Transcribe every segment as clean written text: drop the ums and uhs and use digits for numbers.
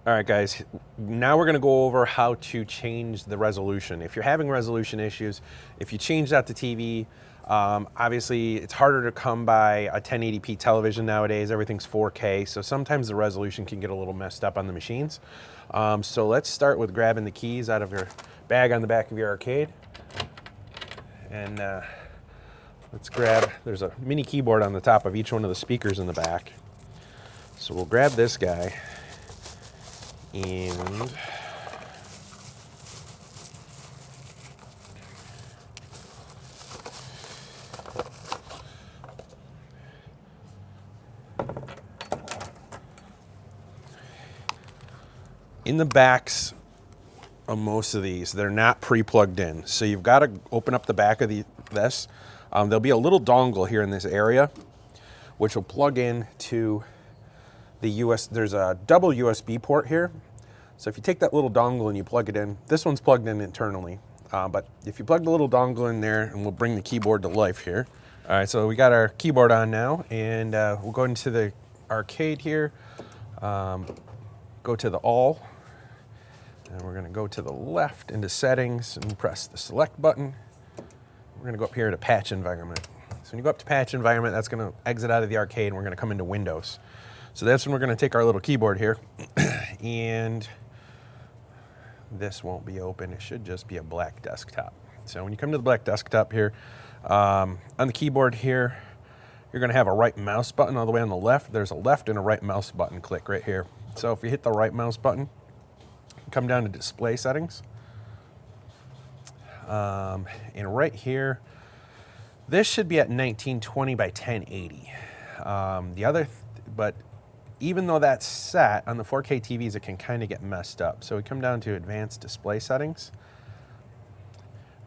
All right, guys, now we're gonna go over how to change the resolution. If you're having resolution issues, if you change that to TV, obviously it's harder to come by a 1080p television nowadays. Everything's 4K, so sometimes the resolution can get a little messed up on the machines. So let's start with grabbing the keys out of your bag on the back of your arcade. And let's grab, there's a mini keyboard on the top of each one of the speakers in the back. So we'll grab this guy. And in the backs of most of these, they're not pre-plugged in. So you've got to open up the back of this. There'll be a little dongle here in this area, which will plug in to the there's a double USB port here. So if you take that little dongle and you plug it in, this one's plugged in internally. But if you plug the little dongle in there, and we'll bring the keyboard to life here. All right, so we got our keyboard on now, and we'll go into the arcade here, go to the all, and we're gonna go to the left into settings and press the select button. We're gonna go up here to patch environment. So when you go up to patch environment, that's gonna exit out of the arcade and we're gonna come into Windows. So that's when we're gonna take our little keyboard here and this won't be open. It should just be a black desktop. So when you come to the black desktop here, on the keyboard here, you're gonna have a right mouse button all the way on the left. There's a left and a right mouse button click right here. So if you hit the right mouse button, come down to display settings. And right here, this should be at 1920 by 1080. But even though that's set on the 4K TVs, it can kind of get messed up. So we come down to advanced display settings.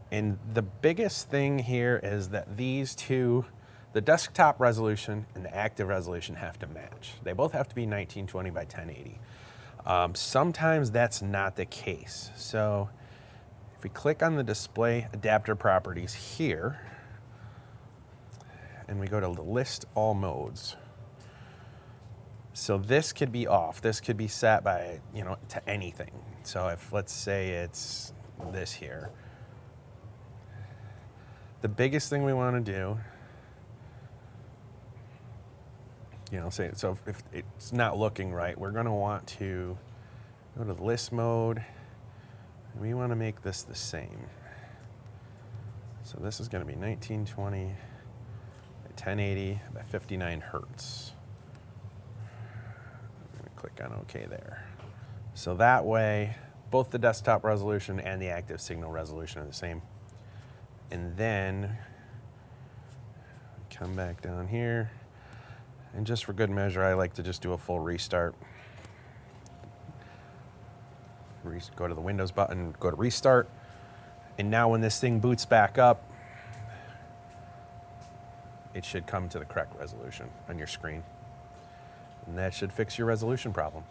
And the biggest thing here is that these two, the desktop resolution and the active resolution, have to match. They both have to be 1920 by 1080. Sometimes that's not the case. So if we click on the display adapter properties here, and we go to list all modes. So this could be off. This could be set by, to anything. So if, let's say it's this here. The biggest thing we want to do, so if it's not looking right, we're going to want to go to the list mode. And we want to make this the same. So this is going to be 1920 by 1080 by 59 hertz. Click on OK there. So that way, both the desktop resolution and the active signal resolution are the same. And then come back down here. And just for good measure, I like to just do a full restart. Go to the Windows button, go to restart. And now when this thing boots back up, it should come to the correct resolution on your screen. And that should fix your resolution problem.